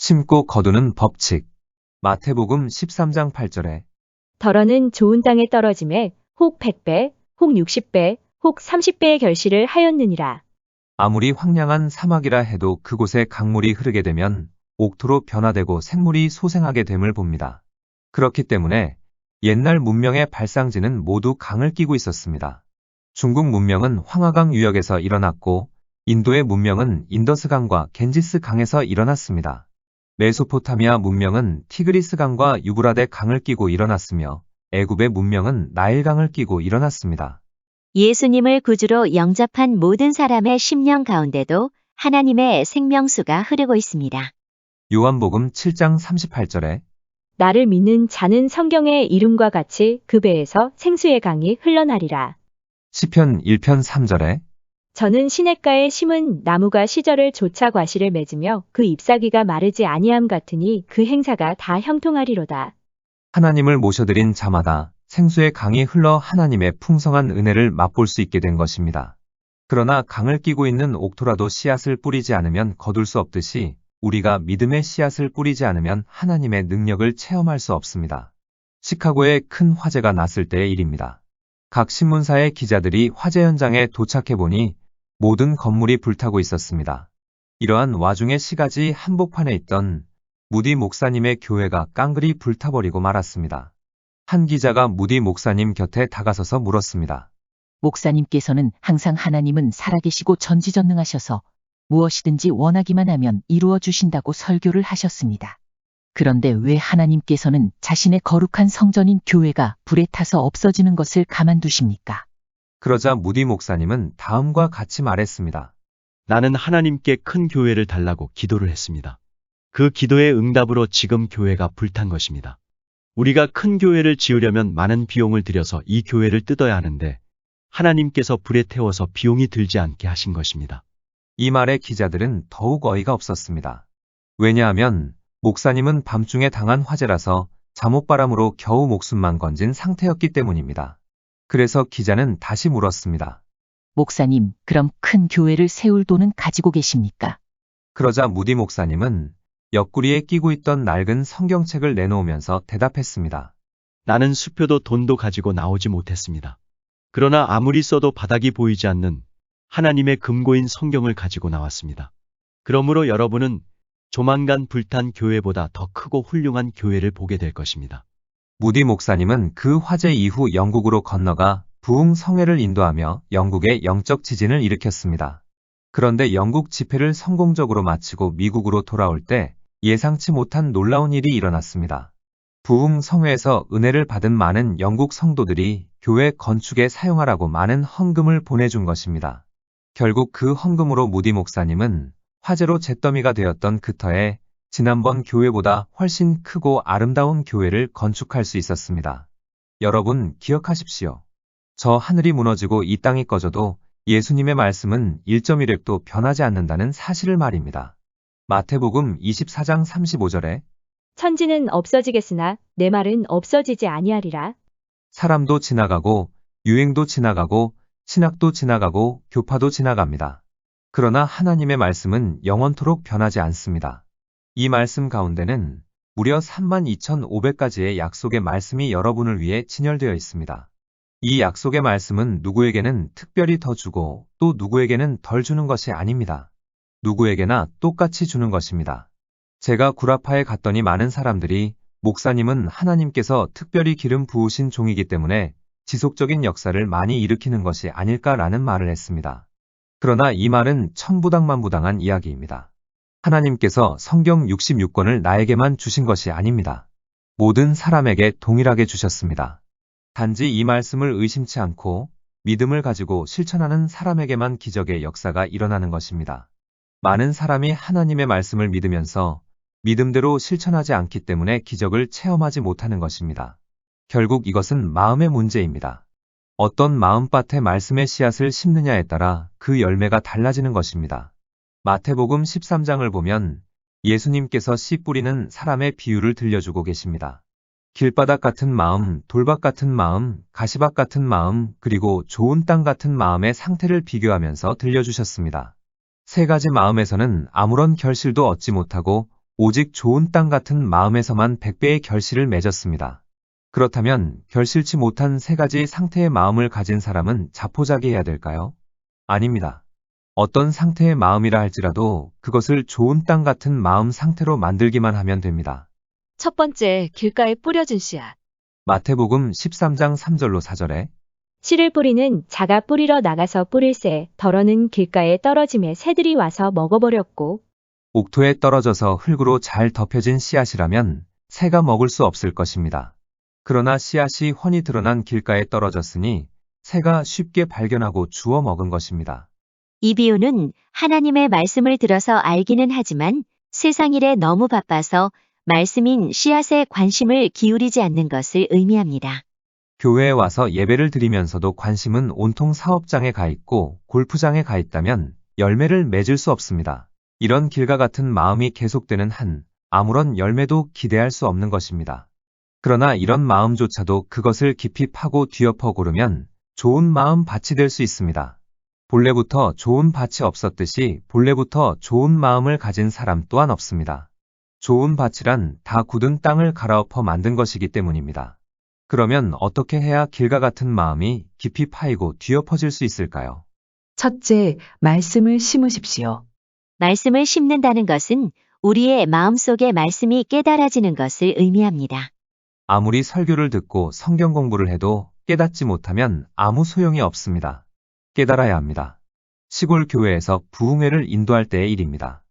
심고 거두는 법칙. 마태복음 13장 8절에 더러는 좋은 땅에 떨어짐에 혹 100배, 혹 60배, 혹 30배의 결실을 하였느니라. 아무리 황량한 사막이라 해도 그곳에 강물이 흐르게 되면 옥토로 변화되고 생물이 소생하게 됨을 봅니다. 그렇기 때문에 옛날 문명의 발상지는 모두 강을 끼고 있었습니다. 중국 문명은 황하강 유역에서 일어났고 인도의 문명은 인더스강과 겐지스 강에서 일어났습니다. 메소포타미아 문명은 티그리스 강과 유브라데 강을 끼고 일어났으며 애굽의 문명은 나일강을 끼고 일어났습니다. 예수님을 구주로 영접한 모든 사람의 심령 가운데도 하나님의 생명수가 흐르고 있습니다. 요한복음 7장 38절에 나를 믿는 자는 성경의 이름과 같이 그 배에서 생수의 강이 흘러나리라. 시편 1편 3절에 저는 시냇가에 심은 나무가 시절을 조차 과실을 맺으며 그 잎사귀가 마르지 아니함 같으니 그 행사가 다 형통하리로다. 하나님을 모셔드린 자마다 생수의 강이 흘러 하나님의 풍성한 은혜를 맛볼 수 있게 된 것입니다. 그러나 강을 끼고 있는 옥토라도 씨앗을 뿌리지 않으면 거둘 수 없듯이 우리가 믿음의 씨앗을 뿌리지 않으면 하나님의 능력을 체험할 수 없습니다. 시카고에 큰 화재가 났을 때의 일입니다. 각 신문사의 기자들이 화재 현장에 도착해보니 모든 건물이 불타고 있었습니다. 이러한 와중에 시가지 한복판에 있던 무디 목사님의 교회가 깡그리 불타버리고 말았습니다. 한 기자가 무디 목사님 곁에 다가서서 물었습니다. 목사님께서는 항상 하나님은 살아계시고 전지전능하셔서 무엇이든지 원하기만 하면 이루어 주신다고 설교를 하셨습니다. 그런데 왜 하나님께서는 자신의 거룩한 성전인 교회가 불에 타서 없어지는 것을 가만두십니까? 그러자 무디 목사님은 다음과 같이 말했습니다. 나는 하나님께 큰 교회를 달라고 기도를 했습니다. 그 기도의 응답으로 지금 교회가 불탄 것입니다. 우리가 큰 교회를 지으려면 많은 비용을 들여서 이 교회를 뜯어야 하는데 하나님께서 불에 태워서 비용이 들지 않게 하신 것입니다. 이 말에 기자들은 더욱 어이가 없었습니다. 왜냐하면 목사님은 밤중에 당한 화재라서 잠옷바람으로 겨우 목숨만 건진 상태였기 때문입니다. 그래서 기자는 다시 물었습니다. 목사님, 그럼 큰 교회를 세울 돈은 가지고 계십니까? 그러자 무디 목사님은 옆구리에 끼고 있던 낡은 성경책을 내놓으면서 대답했습니다. 나는 수표도 돈도 가지고 나오지 못했습니다. 그러나 아무리 써도 바닥이 보이지 않는 하나님의 금고인 성경을 가지고 나왔습니다. 그러므로 여러분은 조만간 불탄 교회보다 더 크고 훌륭한 교회를 보게 될 것입니다. 무디 목사님은 그 화재 이후 영국으로 건너가 부흥 성회를 인도하며 영국의 영적 지진을 일으켰습니다. 그런데 영국 집회를 성공적으로 마치고 미국으로 돌아올 때 예상치 못한 놀라운 일이 일어났습니다. 부흥 성회에서 은혜를 받은 많은 영국 성도들이 교회 건축에 사용하라고 많은 헌금을 보내준 것입니다. 결국 그 헌금으로 무디 목사님은 화재로 잿더미가 되었던 그 터에 지난번 교회보다 훨씬 크고 아름다운 교회를 건축할 수 있었습니다. 여러분 기억하십시오. 저 하늘이 무너지고 이 땅이 꺼져도 예수님의 말씀은 1.1획도 변하지 않는다는 사실을 말입니다. 마태복음 24장 35절에 천지는 없어지겠으나 내 말은 없어지지 아니하리라. 사람도 지나가고 유행도 지나가고 신학도 지나가고 교파도 지나갑니다. 그러나 하나님의 말씀은 영원토록 변하지 않습니다. 이 말씀 가운데는 무려 32,500가지의 약속의 말씀이 여러분을 위해 진열되어 있습니다. 이 약속의 말씀은 누구에게는 특별히 더 주고 또 누구에게는 덜 주는 것이 아닙니다. 누구에게나 똑같이 주는 것입니다. 제가 구라파에 갔더니 많은 사람들이 목사님은 하나님께서 특별히 기름 부으신 종이기 때문에 지속적인 역사를 많이 일으키는 것이 아닐까라는 말을 했습니다. 그러나 이 말은 천부당만부당한 이야기입니다. 하나님께서 성경 66권을 나에게만 주신 것이 아닙니다. 모든 사람에게 동일하게 주셨습니다. 단지 이 말씀을 의심치 않고 믿음을 가지고 실천하는 사람에게만 기적의 역사가 일어나는 것입니다. 많은 사람이 하나님의 말씀을 믿으면서 믿음대로 실천하지 않기 때문에 기적을 체험하지 못하는 것입니다. 결국 이것은 마음의 문제입니다. 어떤 마음밭에 말씀의 씨앗을 심느냐에 따라 그 열매가 달라지는 것입니다. 마태복음 13장을 보면 예수님께서 씨 뿌리는 사람의 비유를 들려주고 계십니다. 길바닥 같은 마음, 돌밭 같은 마음, 가시밭 같은 마음, 그리고 좋은 땅 같은 마음의 상태를 비교하면서 들려주셨습니다. 세 가지 마음에서는 아무런 결실도 얻지 못하고 오직 좋은 땅 같은 마음에서만 100배의 결실을 맺었습니다. 그렇다면 결실치 못한 세 가지 상태의 마음을 가진 사람은 자포자기해야 될까요? 아닙니다. 어떤 상태의 마음이라 할지라도 그것을 좋은 땅 같은 마음 상태로 만들기만 하면 됩니다. 첫 번째, 길가에 뿌려진 씨앗. 마태복음 13장 3절로 4절에 씨를 뿌리는 자가 뿌리러 나가서 뿌릴새 덜어는 길가에 떨어짐에 새들이 와서 먹어버렸고 옥토에 떨어져서 흙으로 잘 덮여진 씨앗이라면 새가 먹을 수 없을 것입니다. 그러나 씨앗이 훤히 드러난 길가에 떨어졌으니 새가 쉽게 발견하고 주워 먹은 것입니다. 이 비유는 하나님의 말씀을 들어서 알기는 하지만 세상 일에 너무 바빠서 말씀인 씨앗에 관심을 기울이지 않는 것을 의미합니다. 교회에 와서 예배를 드리면서도 관심은 온통 사업장에 가 있고 골프장에 가 있다면 열매를 맺을 수 없습니다. 이런 길과 같은 마음이 계속되는 한 아무런 열매도 기대할 수 없는 것입니다. 그러나 이런 마음조차도 그것을 깊이 파고 뒤엎어 고르면 좋은 마음 밭이 될 수 있습니다. 본래부터 좋은 밭이 없었듯이 본래부터 좋은 마음을 가진 사람 또한 없습니다. 좋은 밭이란 다 굳은 땅을 갈아엎어 만든 것이기 때문입니다. 그러면 어떻게 해야 길과 같은 마음이 깊이 파이고 뒤엎어질 수 있을까요? 첫째, 말씀을 심으십시오. 말씀을 심는다는 것은 우리의 마음속에 말씀이 깨달아지는 것을 의미합니다. 아무리 설교를 듣고 성경 공부를 해도 깨닫지 못하면 아무 소용이 없습니다. 깨달아야 합니다. 시골 교회에서 부흥회를 인도할 때의 일입니다.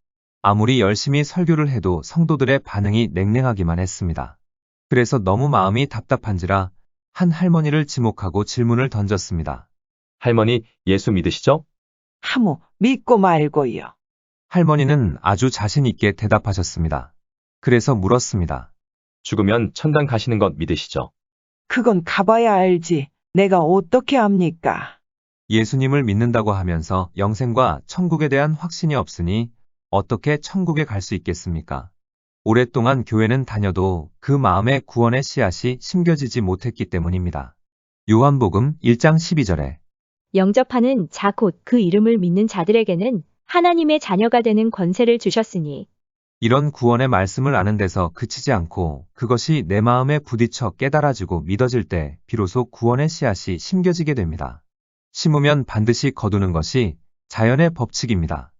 아무리 열심히 설교를 해도 성도들의 반응이 냉랭하기만 했습니다. 그래서 너무 마음이 답답한지라 한 할머니를 지목하고 질문을 던졌습니다. 할머니, 예수 믿으시죠? 하모, 믿고 말고요. 할머니는 아주 자신 있게 대답하셨습니다. 그래서 물었습니다. 죽으면 천당 가시는 것 믿으시죠? 그건 가봐야 알지. 내가 어떻게 압니까? 예수님을 믿는다고 하면서 영생과 천국에 대한 확신이 없으니 어떻게 천국에 갈 수 있겠습니까? 오랫동안 교회는 다녀도 그 마음에 구원의 씨앗이 심겨지지 못했기 때문입니다. 요한복음 1장 12절에 영접하는 자 곧 그 이름을 믿는 자들에게는 하나님의 자녀가 되는 권세를 주셨으니 이런 구원의 말씀을 아는 데서 그치지 않고 그것이 내 마음에 부딪혀 깨달아지고 믿어질 때 비로소 구원의 씨앗이 심겨지게 됩니다. 심으면 반드시 거두는 것이 자연의 법칙입니다.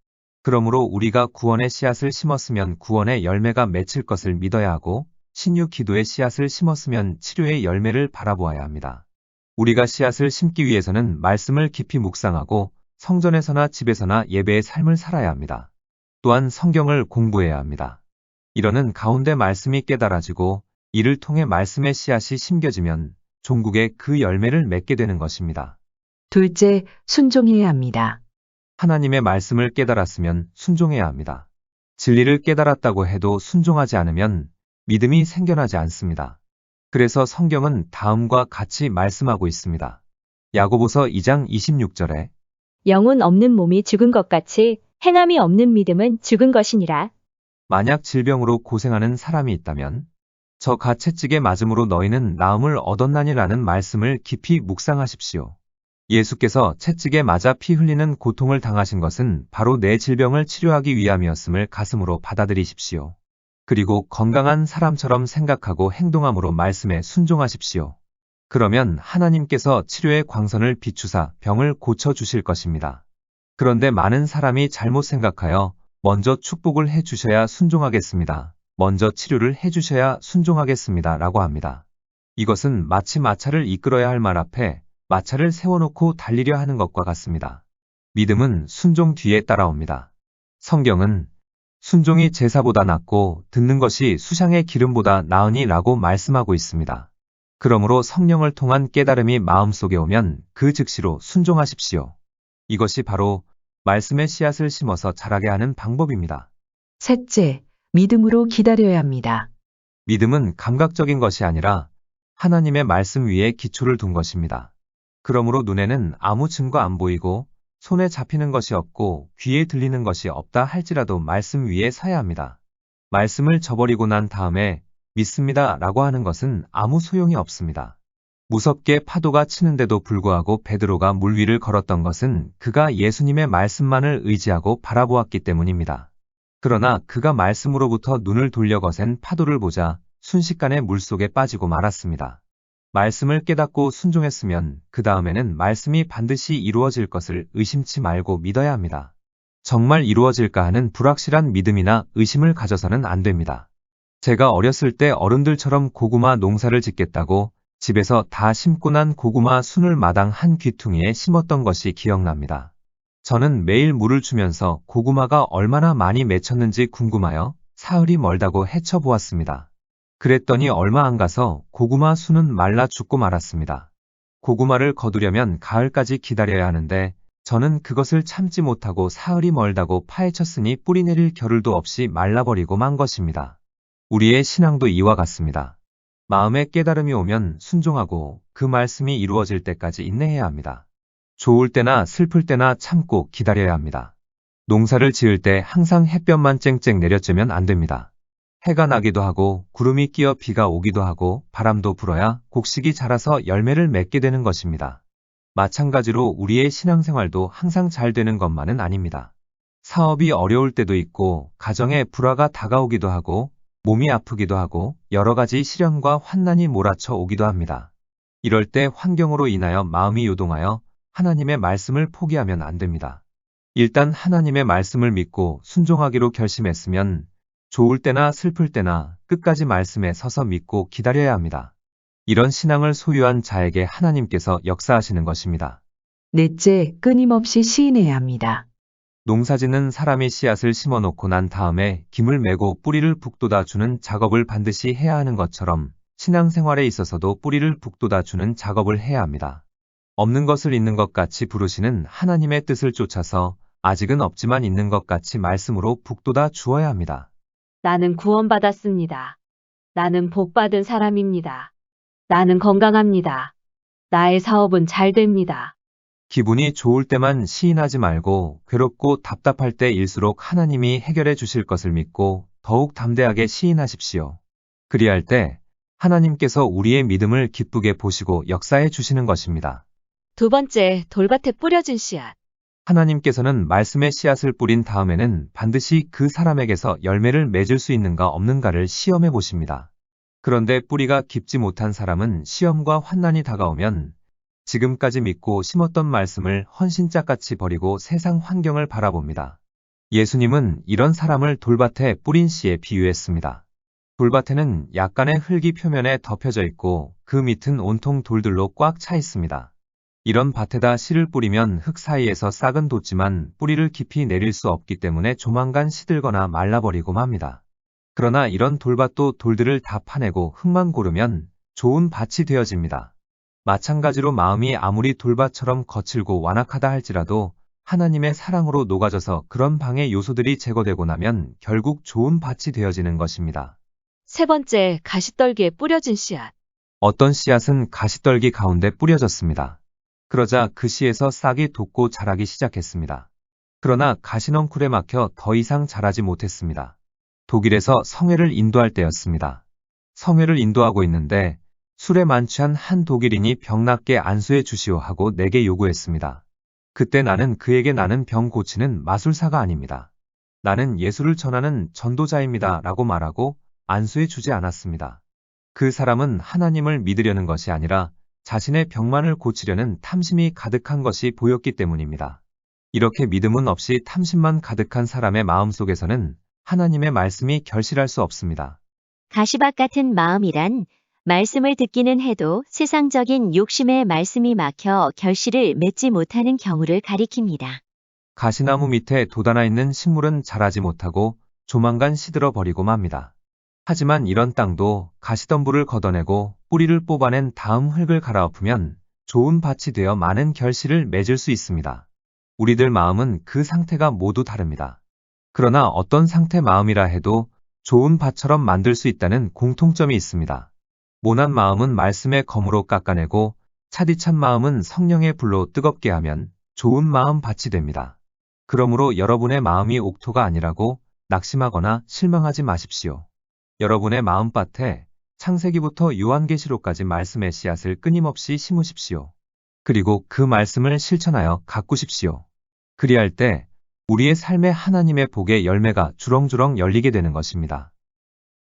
그러므로 우리가 구원의 씨앗을 심었으면 구원의 열매가 맺힐 것을 믿어야 하고 신유 기도의 씨앗을 심었으면 치료의 열매를 바라보아야 합니다. 우리가 씨앗을 심기 위해서는 말씀을 깊이 묵상하고 성전에서나 집에서나 예배의 삶을 살아야 합니다. 또한 성경을 공부해야 합니다. 이러는 가운데 말씀이 깨달아지고 이를 통해 말씀의 씨앗이 심겨지면 종국에 그 열매를 맺게 되는 것입니다. 둘째, 순종해야 합니다. 하나님의 말씀을 깨달았으면 순종해야 합니다. 진리를 깨달았다고 해도 순종하지 않으면 믿음이 생겨나지 않습니다. 그래서 성경은 다음과 같이 말씀하고 있습니다. 야고보서 2장 26절에 영혼 없는 몸이 죽은 것 같이 행함이 없는 믿음은 죽은 것이니라. 만약 질병으로 고생하는 사람이 있다면 저 가채찍에 맞음으로 너희는 나음을 얻었나니라는 말씀을 깊이 묵상하십시오. 예수께서 채찍에 맞아 피 흘리는 고통을 당하신 것은 바로 내 질병을 치료하기 위함이었음을 가슴으로 받아들이십시오. 그리고 건강한 사람처럼 생각하고 행동함으로 말씀에 순종하십시오. 그러면 하나님께서 치료의 광선을 비추사 병을 고쳐주실 것입니다. 그런데 많은 사람이 잘못 생각하여 먼저 축복을 해주셔야 순종하겠습니다. 먼저 치료를 해주셔야 순종하겠습니다. 라고 합니다. 이것은 마치 마차를 이끌어야 할 말 앞에 마차를 세워놓고 달리려 하는 것과 같습니다. 믿음은 순종 뒤에 따라옵니다. 성경은 순종이 제사보다 낫고 듣는 것이 수샹의 기름보다 나으니 라고 말씀하고 있습니다. 그러므로 성령을 통한 깨달음이 마음속에 오면 그 즉시로 순종하십시오. 이것이 바로 말씀의 씨앗을 심어서 자라게 하는 방법입니다. 셋째, 믿음으로 기다려야 합니다. 믿음은 감각적인 것이 아니라 하나님의 말씀 위에 기초를 둔 것입니다. 그러므로 눈에는 아무 증거 안 보이고 손에 잡히는 것이 없고 귀에 들리는 것이 없다 할지라도 말씀 위에 서야 합니다. 말씀을 저버리고 난 다음에 믿습니다 라고 하는 것은 아무 소용이 없습니다. 무섭게 파도가 치는데도 불구하고 베드로가 물 위를 걸었던 것은 그가 예수님의 말씀만을 의지하고 바라보았기 때문입니다. 그러나 그가 말씀으로부터 눈을 돌려 거센 파도를 보자 순식간에 물속에 빠지고 말았습니다. 말씀을 깨닫고 순종했으면 그 다음에는 말씀이 반드시 이루어질 것을 의심치 말고 믿어야 합니다. 정말 이루어질까 하는 불확실한 믿음이나 의심을 가져서는 안 됩니다. 제가 어렸을 때 어른들처럼 고구마 농사를 짓겠다고 집에서 다 심고 난 고구마 순을 마당 한 귀퉁이에 심었던 것이 기억납니다. 저는 매일 물을 주면서 고구마가 얼마나 많이 맺혔는지 궁금하여 사흘이 멀다고 헤쳐보았습니다. 그랬더니 얼마 안 가서 고구마 순은 말라 죽고 말았습니다. 고구마를 거두려면 가을까지 기다려야 하는데 저는 그것을 참지 못하고 사흘이 멀다고 파헤쳤으니 뿌리 내릴 겨를도 없이 말라버리고 만 것입니다. 우리의 신앙도 이와 같습니다. 마음에 깨달음이 오면 순종하고 그 말씀이 이루어질 때까지 인내해야 합니다. 좋을 때나 슬플 때나 참고 기다려야 합니다. 농사를 지을 때 항상 햇볕만 쨍쨍 내려쬐면 안 됩니다. 해가 나기도 하고 구름이 끼어 비가 오기도 하고 바람도 불어야 곡식이 자라서 열매를 맺게 되는 것입니다. 마찬가지로 우리의 신앙생활도 항상 잘 되는 것만은 아닙니다. 사업이 어려울 때도 있고 가정에 불화가 다가오기도 하고 몸이 아프기도 하고 여러 가지 시련과 환난이 몰아쳐 오기도 합니다. 이럴 때 환경으로 인하여 마음이 요동하여 하나님의 말씀을 포기하면 안 됩니다. 일단 하나님의 말씀을 믿고 순종하기로 결심했으면 좋을 때나 슬플 때나 끝까지 말씀에 서서 믿고 기다려야 합니다. 이런 신앙을 소유한 자에게 하나님께서 역사하시는 것입니다. 넷째, 끊임없이 시인해야 합니다. 농사짓는 사람이 씨앗을 심어놓고 난 다음에 김을 메고 뿌리를 북돋아 주는 작업을 반드시 해야 하는 것처럼 신앙생활에 있어서도 뿌리를 북돋아 주는 작업을 해야 합니다. 없는 것을 있는 것 같이 부르시는 하나님의 뜻을 쫓아서 아직은 없지만 있는 것 같이 말씀으로 북돋아 주어야 합니다. 나는 구원받았습니다. 나는 복받은 사람입니다. 나는 건강합니다. 나의 사업은 잘 됩니다. 기분이 좋을 때만 시인하지 말고 괴롭고 답답할 때일수록 하나님이 해결해 주실 것을 믿고 더욱 담대하게 시인하십시오. 그리할 때 하나님께서 우리의 믿음을 기쁘게 보시고 역사해 주시는 것입니다. 두 번째, 돌밭에 뿌려진 씨앗. 하나님께서는 말씀의 씨앗을 뿌린 다음에는 반드시 그 사람에게서 열매를 맺을 수 있는가 없는가를 시험해 보십니다. 그런데 뿌리가 깊지 못한 사람은 시험과 환난이 다가오면 지금까지 믿고 심었던 말씀을 헌신짝같이 버리고 세상 환경을 바라봅니다. 예수님은 이런 사람을 돌밭에 뿌린 씨에 비유했습니다. 돌밭에는 약간의 흙이 표면에 덮여져 있고 그 밑은 온통 돌들로 꽉 차 있습니다. 이런 밭에다 씨를 뿌리면 흙 사이에서 싹은 돋지만 뿌리를 깊이 내릴 수 없기 때문에 조만간 시들거나 말라버리고 맙니다. 그러나 이런 돌밭도 돌들을 다 파내고 흙만 고르면 좋은 밭이 되어집니다. 마찬가지로 마음이 아무리 돌밭처럼 거칠고 완악하다 할지라도 하나님의 사랑으로 녹아져서 그런 방해 요소들이 제거되고 나면 결국 좋은 밭이 되어지는 것입니다. 세 번째, 가시떨기에 뿌려진 씨앗. 어떤 씨앗은 가시떨기 가운데 뿌려졌습니다. 그러자 그 씨에서 싹이 돋고 자라기 시작했습니다. 그러나 가시넝쿨에 막혀 더 이상 자라지 못했습니다. 독일에서 성회를 인도할 때였습니다. 성회를 인도하고 있는데 술에 만취한 한 독일인이 병 낫게 안수해 주시오 하고 내게 요구했습니다. 그때 나는 그에게 나는 병 고치는 마술사가 아닙니다. 나는 예수를 전하는 전도자입니다 라고 말하고 안수해 주지 않았습니다. 그 사람은 하나님을 믿으려는 것이 아니라 자신의 병만을 고치려는 탐심이 가득한 것이 보였기 때문입니다. 이렇게 믿음은 없이 탐심만 가득한 사람의 마음속에서는 하나님의 말씀이 결실할 수 없습니다. 가시밭 같은 마음이란 말씀을 듣기는 해도 세상적인 욕심에 말씀이 막혀 결실을 맺지 못하는 경우를 가리킵니다. 가시나무 밑에 돋아나 있는 식물은 자라지 못하고 조만간 시들어 버리고 맙니다. 하지만 이런 땅도 가시덤불을 걷어내고 뿌리를 뽑아낸 다음 흙을 갈아엎으면 좋은 밭이 되어 많은 결실을 맺을 수 있습니다. 우리들 마음은 그 상태가 모두 다릅니다. 그러나 어떤 상태 마음이라 해도 좋은 밭처럼 만들 수 있다는 공통점이 있습니다. 모난 마음은 말씀의 검으로 깎아내고 차디찬 마음은 성령의 불로 뜨겁게 하면 좋은 마음 밭이 됩니다. 그러므로 여러분의 마음이 옥토가 아니라고 낙심하거나 실망하지 마십시오. 여러분의 마음밭에 창세기부터 요한계시록까지 말씀의 씨앗을 끊임없이 심으십시오. 그리고 그 말씀을 실천하여 가꾸십시오. 그리할 때 우리의 삶에 하나님의 복의 열매가 주렁주렁 열리게 되는 것입니다.